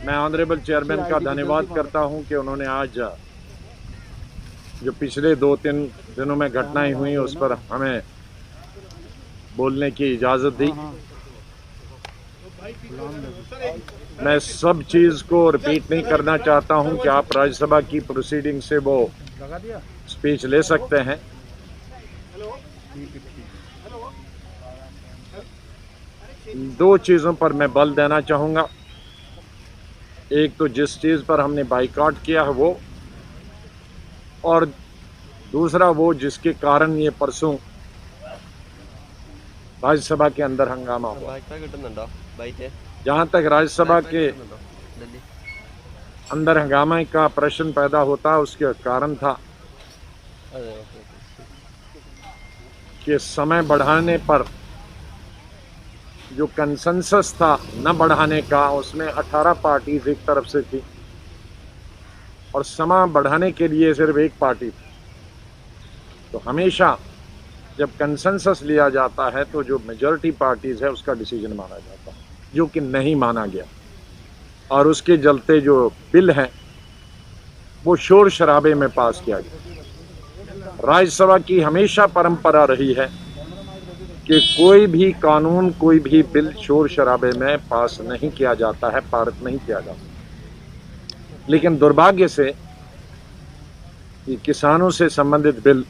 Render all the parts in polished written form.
मैं honourable chairman का धन्यवाद करता हूं कि उन्होंने आज जो पिछले 2-3 दिनों में घटनाएं हुई उस पर हमें बोलने की इजाज़त दी। मैं सब चीज़ को रिपीट नहीं करना चाहता हूं कि आप राज्यसभा की प्रोसीडिंग से वो स्पीच ले सकते हैं। दो चीज़ों पर मैं बल देना चाहूँगा। एक तो जिस चीज़ पर हमने बाइकआउट किया है वो, और दूसरा वो जिसके कारण ये परसों राज्यसभा के अंदर हंगामा हुआ। जहाँ तक राज्यसभा के अंदर हंगामे का प्रश्न पैदा होता, उसके कारण था कि समय बढ़ाने पर जो कंसेंसस था न बढ़ाने का, उसमें 18 पार्टीज एक तरफ से थी और समय बढ़ाने के लिए सिर्फ एक पार्टी थी। तो हमेशा जब कंसेंसस लिया जाता है तो जो मेजॉरिटी पार्टीज है उसका डिसीजन माना जाता है, जो कि नहीं माना गया, और उसके चलते जो बिल है वो शोर शराबे में पास किया गया। राज्यसभा की हमेशा परंपरा रही है कि कोई भी कानून, कोई भी बिल शोर शराबे में पास नहीं किया जाता है, पारित नहीं किया जाता। लेकिन दुर्भाग्य से ये किसानों से संबंधित बिल,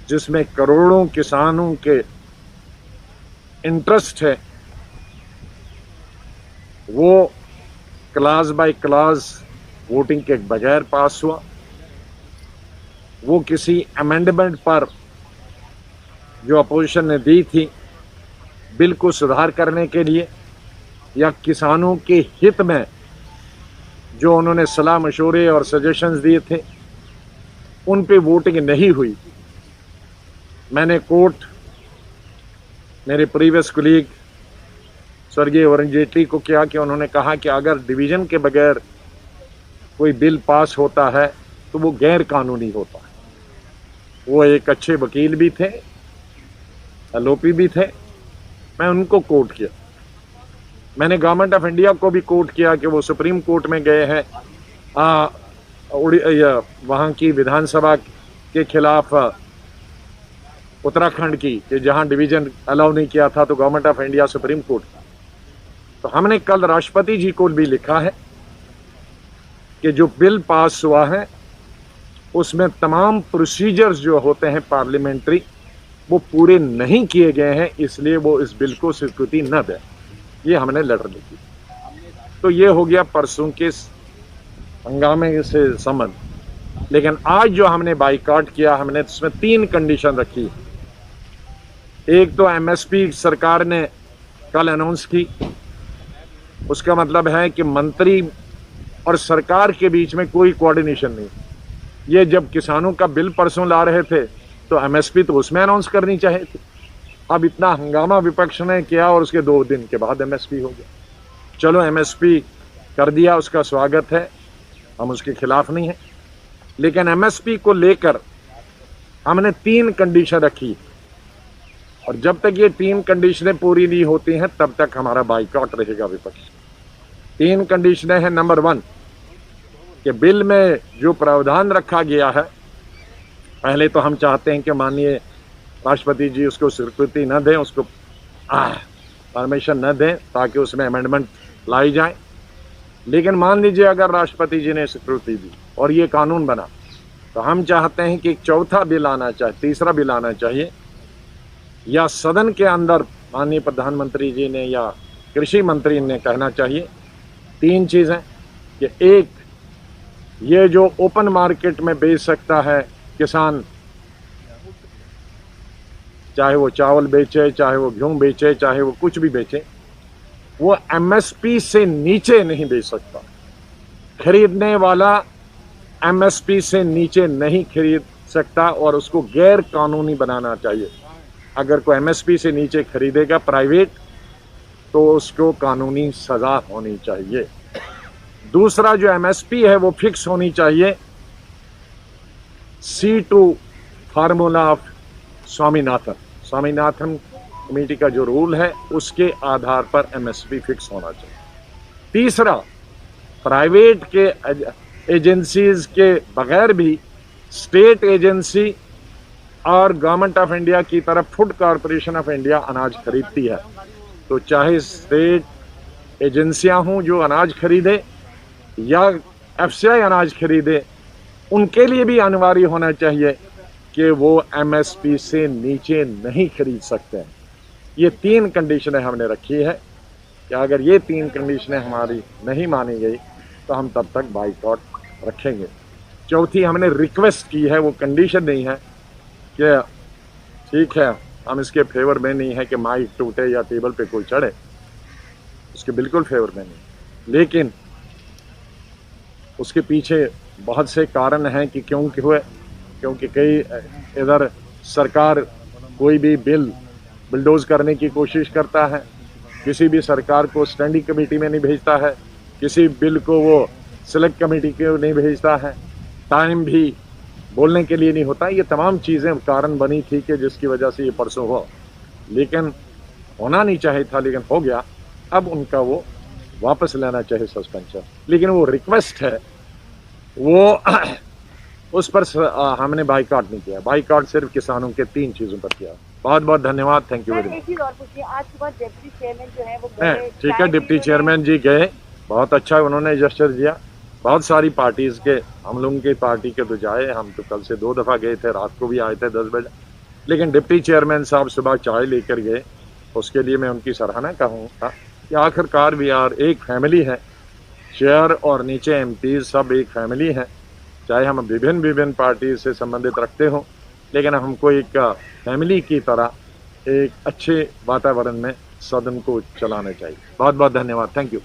जिसमें करोड़ों किसानों के इंटरेस्ट है, वो क्लास बाय क्लास वोटिंग के बगैर पास हुआ। वो किसी अमेंडमेंट पर जो अपोजिशन ने दी थी बिल को सुधार करने के लिए, या किसानों के हित में जो उन्होंने सलाह मशवरे और सजेशंस दिए थे, उन पे वोटिंग नहीं हुई। मैंने कोर्ट मेरे प्रीवियस कुलीग स्वर्गीय अरुण जेटली को किया कि उन्होंने कहा कि अगर डिवीजन के बगैर कोई बिल पास होता है तो वो गैर कानूनी होता है। वो एक अच्छे वकील भी थे, एलओपी भी थे। मैं उनको कोर्ट किया। मैंने गवर्नमेंट ऑफ इंडिया को भी कोर्ट किया कि वो सुप्रीम कोर्ट में गए हैं वहाँ की विधानसभा के खिलाफ उत्तराखंड की, कि जहाँ डिवीजन अलाउ नहीं किया था, तो government of India supreme court. तो हमने कल राष्ट्रपति जी को भी लिखा है कि जो बिल पास हुआ है उसमें तमाम प्रोसीजर्स जो होते हैं पार्लियामेंट्री, वो पूरे नहीं किए गए हैं, इसलिए वो इस बिल को स्वीकृति न दें। ये हमने लेटर लिखी। तो ये हो गया परसों के हंगामे से संबंध। लेकिन आज जो हमने बाइकआउट किया, हमने इसमें 3 कंडीशन रखी। एक तो एमएसपी सरकार ने कल अनाउंस की, उसका मतलब है कि मंत्री और सरकार के बीच में कोई कोऑर्डिनेशन नहीं। ये जब किसानों का बिल परसों ला रहे थे तो एमएसपी तो उसमें अनाउंस करनी चाहिए थी। अब इतना हंगामा विपक्ष ने किया और उसके 2 दिन के बाद एमएसपी हो गया। चलो, एमएसपी कर दिया, उसका स्वागत है, हम उसके खिलाफ नहीं हैं। लेकिन एमएसपी को लेकर हमने 3 कंडीशन रखी, और जब तक ये 3 कंडीशनें पूरी नहीं होती हैं तब तक हमारा बाइकआउट रहेगा विपक्ष। 3 कंडीशनें हैं। नंबर 1 कि बिल में जो प्रावधान रखा गया है, पहले तो हम चाहते हैं कि माननीय राष्ट्रपति जी उसको स्वीकृति न दें, उसको परमिशन न दें, ताकि उसमें अमेंडमेंट लाई जाए। लेकिन मान लीजिए अगर राष्ट्रपति जी ने स्वीकृति दी और ये कानून बना, तो हम चाहते हैं कि एक चौथा बिल आना चाहिए, तीसरा बिल आना चाहिए, या सदन के अंदर माननीय प्रधानमंत्री जी ने या कृषि मंत्री ने कहना चाहिए 3 चीज़ें कि एक, ये जो ओपन मार्केट में बेच सकता है किसान, चाहे वो चावल बेचे, चाहे वो गेहूं बेचे, चाहे वो कुछ भी बेचे, वो एमएसपी से नीचे नहीं बेच सकता। खरीदने वाला एमएसपी से नीचे नहीं खरीद सकता, और उसको गैर कानूनी बनाना चाहिए। अगर कोई एमएसपी से नीचे खरीदेगा प्राइवेट, तो उसको कानूनी सजा होनी चाहिए। दूसरा, जो एमएसपी है वो फिक्स होनी चाहिए C2 formula of Swaminathan committee का जो रूल है उसके आधार पर एमएसपी फिक्स होना चाहिए। तीसरा, प्राइवेट के एजेंसीज के बगैर भी स्टेट एजेंसी और गवर्नमेंट ऑफ इंडिया की तरफ फूड कॉरपोरेशन ऑफ इंडिया अनाज खरीदती है। तो चाहे स्टेट एजेंसियां हों जो अनाज खरीदे या एफसीआई अनाज खरीदे, उनके लिए भी अनिवार्य होना चाहिए कि वो एमएसपी से नीचे नहीं खरीद सकते हैं। ये 3 कंडीशनें हमने रखी है कि अगर ये 3 कंडीशनें हमारी नहीं मानी गई तो हम तब तक बाइकआउट रखेंगे। चौथी हमने रिक्वेस्ट की है, वो कंडीशन नहीं है कि ठीक है हम इसके फेवर में नहीं है कि माइक टूटे या टेबल पे कोई चढ़े, उसके बिल्कुल फेवर में नहीं, लेकिन उसके पीछे बहुत से कारण हैं कि क्यों हुए। क्योंकि कई इधर सरकार कोई भी बिल बुलडोज करने की कोशिश करता है, किसी भी सरकार को स्टैंडिंग कमेटी में नहीं भेजता है, किसी बिल को वो सिलेक्ट कमेटी को नहीं भेजता है, टाइम भी बोलने के लिए नहीं होता। ये तमाम चीज़ें कारण बनी थी कि जिसकी वजह से ये परसों हुआ, लेकिन होना नहीं चाहिए था, लेकिन हो गया। अब उनका वो वापस लेना चाहिए सस्पेंशन, लेकिन वो रिक्वेस्ट है, वो उस पर हमने बाइकआउट नहीं किया। बाइकआउट सिर्फ किसानों के 3 चीज़ों पर किया। बहुत बहुत धन्यवाद, थैंक यू वेरी मच। एक चीज और पूछिए, आज सुबह डिप्टी चेयरमैन जो है वो गए, ठीक है, डिप्टी चेयरमैन जी गए, बहुत अच्छा उन्होंने जेस्चर दिया। बहुत सारी पार्टीज़ के, हम लोगों की पार्टी के तो जाए, हम तो कल से 2 दफ़ा गए थे, रात को भी आए थे 10 बजे, लेकिन डिप्टी चेयरमैन साहब सुबह चाय लेकर गए, उसके लिए मैं उनकी सराहना कहूँगा कि आखिरकार भी यार एक फैमिली है, चेयर और नीचे एमपीज़ सब एक फैमिली है। चाहे हम विभिन्न पार्टी से संबंधित रखते हों, लेकिन हमको एक फैमिली की तरह एक अच्छे वातावरण में सदन को चलाना चाहिए। बहुत बहुत धन्यवाद, थैंक यू।